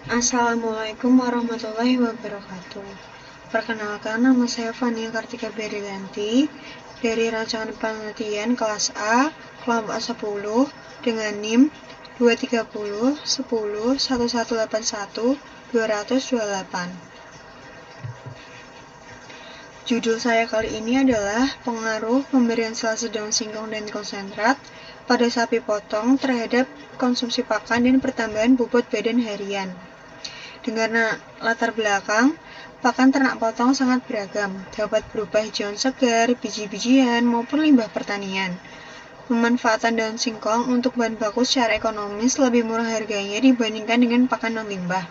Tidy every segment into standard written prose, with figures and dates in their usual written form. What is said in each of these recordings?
Assalamualaikum warahmatullahi wabarakatuh. Perkenalkan, nama saya Fania Kartika Berilanti dari rancangan penelitian kelas A, kelompok 10 dengan NIM 230 10 1181 228. Judul saya kali ini adalah pengaruh pemberian selase daun singkong dan konsentrat pada sapi potong terhadap konsumsi pakan dan pertambahan bobot badan harian. Dengan latar belakang, pakan ternak potong sangat beragam, dapat berupa hijauan segar, biji-bijian, maupun limbah pertanian. Pemanfaatan daun singkong untuk bahan baku secara ekonomis lebih murah harganya dibandingkan dengan pakan non-limbah.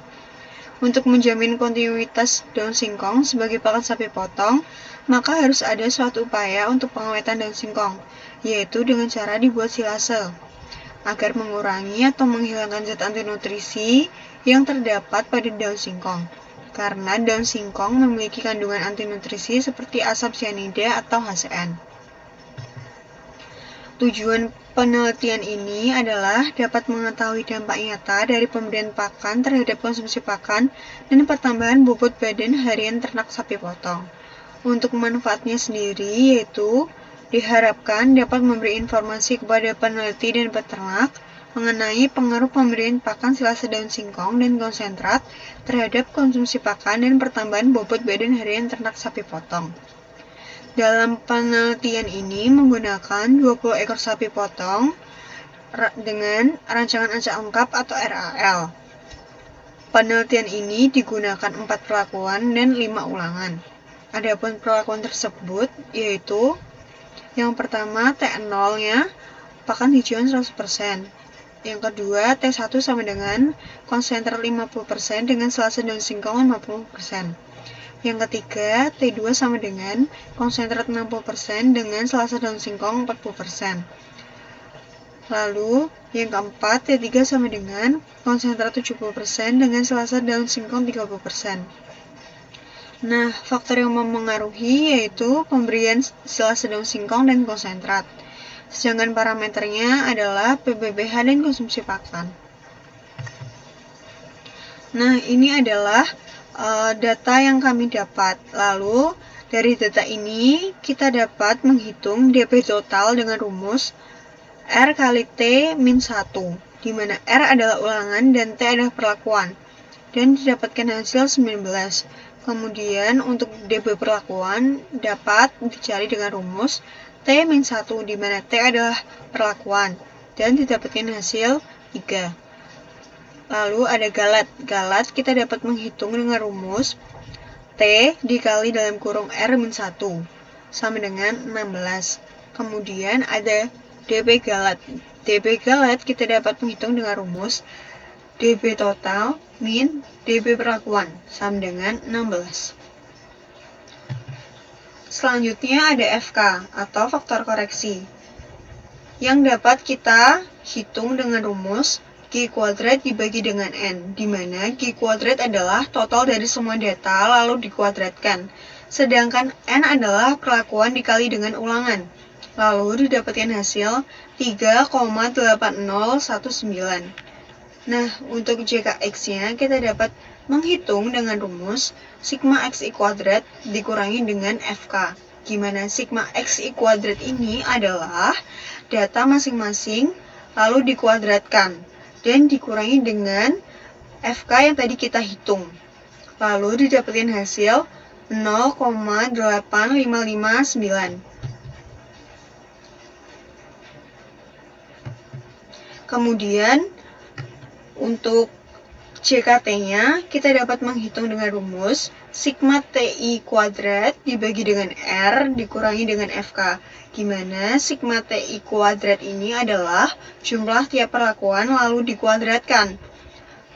Untuk menjamin kontinuitas daun singkong sebagai pakan sapi potong, maka harus ada suatu upaya untuk pengawetan daun singkong, yaitu dengan cara dibuat silase, agar mengurangi atau menghilangkan zat antinutrisi yang terdapat pada daun singkong. Karena daun singkong memiliki kandungan antinutrisi seperti asap cyanida atau HCN. Tujuan penelitian ini adalah dapat mengetahui dampak nyata dari pemberian pakan terhadap konsumsi pakan dan pertambahan bobot badan harian ternak sapi potong. Untuk manfaatnya sendiri yaitu diharapkan dapat memberi informasi kepada peneliti dan peternak mengenai pengaruh pemberian pakan silase daun singkong dan konsentrat terhadap konsumsi pakan dan pertambahan bobot badan harian ternak sapi potong. Dalam penelitian ini menggunakan 20 ekor sapi potong dengan rancangan acak lengkap atau RAL. Penelitian ini digunakan 4 perlakuan dan 5 ulangan. Adapun perlakuan tersebut yaitu yang pertama T0-nya pakan hijauan 100%. Yang kedua T1 sama dengan konsentrat 50% dengan selase daun singkong 50%. Yang ketiga T2 sama dengan konsentrat 60% dengan selase daun singkong 40%. Lalu yang keempat T3 sama dengan konsentrat 70% dengan selase daun singkong 30%. Nah, faktor yang mempengaruhi yaitu pemberian selase daun singkong dan konsentrat. Sedangkan parameternya adalah PBBH dan konsumsi pakan. Nah, ini adalah data yang kami dapat. Lalu, dari data ini kita dapat menghitung DP total dengan rumus R kali T min 1, di mana R adalah ulangan dan T adalah perlakuan. Dan didapatkan hasil 19. Kemudian untuk DP perlakuan dapat dicari dengan rumus T min 1, di mana T adalah perlakuan. Dan didapatkan hasil 3. Lalu ada galat. Galat kita dapat menghitung dengan rumus T dikali dalam kurung R min 1 sama dengan 16. Kemudian ada DP galat. DP galat kita dapat menghitung dengan rumus DP total min DP perlakuan sama dengan 16. Selanjutnya ada FK atau faktor koreksi yang dapat kita hitung dengan rumus G kuadrat dibagi dengan N, di mana G kuadrat adalah total dari semua data lalu dikuadratkan, sedangkan N adalah perlakuan dikali dengan ulangan, lalu didapatkan hasil 3,8019. Nah, untuk JKX-nya kita dapat menghitung dengan rumus sigma XI kuadrat dikurangi dengan FK. Gimana sigma XI kuadrat ini adalah data masing-masing lalu dikuadratkan dan dikurangi dengan FK yang tadi kita hitung. Lalu didapatkan hasil 0,8559. Kemudian untuk JKT-nya kita dapat menghitung dengan rumus sigma TI kuadrat dibagi dengan R dikurangi dengan FK. Gimana sigma TI kuadrat ini adalah jumlah tiap perlakuan lalu dikuadratkan.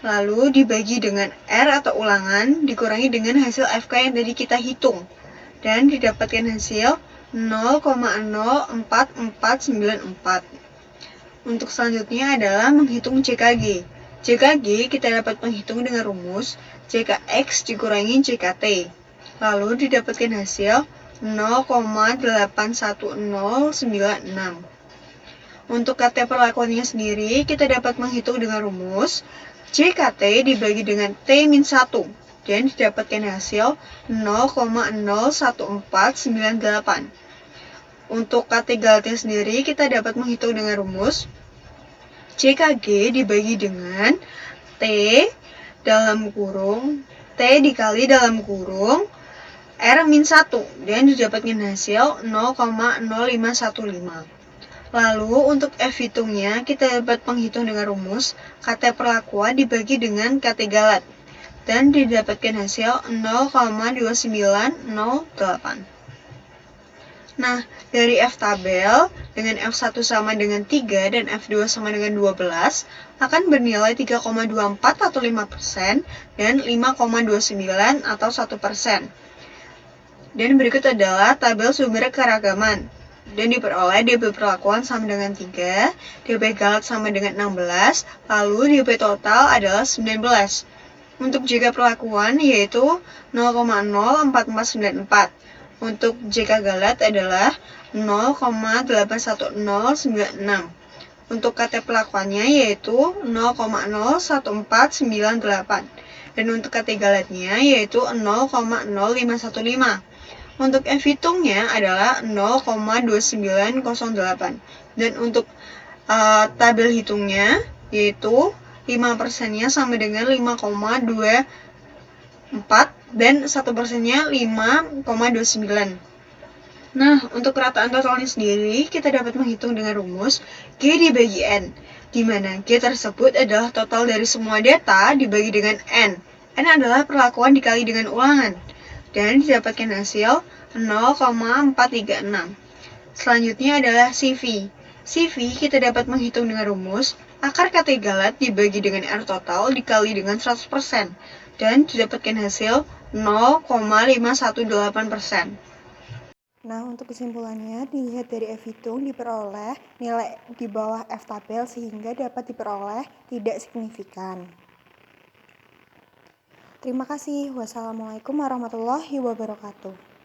Lalu dibagi dengan R atau ulangan dikurangi dengan hasil FK yang tadi kita hitung. Dan didapatkan hasil 0,04494. Untuk selanjutnya adalah menghitung JKG. JKG kita dapat menghitung dengan rumus JKX dikurangi JKT. Lalu didapatkan hasil 0,81096. Untuk KT perlakuannya sendiri kita dapat menghitung dengan rumus JKT dibagi dengan T-1 dan didapatkan hasil 0,01498. Untuk KT galatnya sendiri kita dapat menghitung dengan rumus JKG dibagi dengan T dalam kurung T dikali dalam kurung R-1 dan didapatkan hasil 0,0515. Lalu untuk F hitungnya kita dapat menghitung dengan rumus KT perlakuan dibagi dengan KT galat dan didapatkan hasil 0,2908. Nah, dari F tabel dengan F1 sama dengan 3 dan F2 sama dengan 12 akan bernilai 3,24 atau 5% dan 5,29 atau 1%. Dan berikut adalah tabel sumber keragaman. Dan diperoleh DP perlakuan sama dengan 3, DP galat sama dengan 16, lalu DP total adalah 19. Untuk JK perlakuan yaitu 0,04494. Untuk JK galat adalah 0,81096. Untuk KT perlakuannya yaitu 0,01498. Dan untuk KT galatnya yaitu 0,0515. Untuk F hitungnya adalah 0,2908. Dan untuk tabel hitungnya yaitu 5%-nya sama dengan 5,24 dan 1%-nya 5,29. Nah, untuk kerataan totalnya sendiri, kita dapat menghitung dengan rumus G dibagi N, di mana G tersebut adalah total dari semua data dibagi dengan N. N adalah perlakuan dikali dengan ulangan, dan didapatkan hasil 0,436. Selanjutnya adalah CV. CV kita dapat menghitung dengan rumus akar KT galat dibagi dengan R total dikali dengan 100%, dan didapatkan hasil 0,518%. Nah, untuk kesimpulannya, dilihat dari F hitung diperoleh nilai di bawah F tabel sehingga dapat diperoleh tidak signifikan. Terima kasih. Wassalamualaikum warahmatullahi wabarakatuh.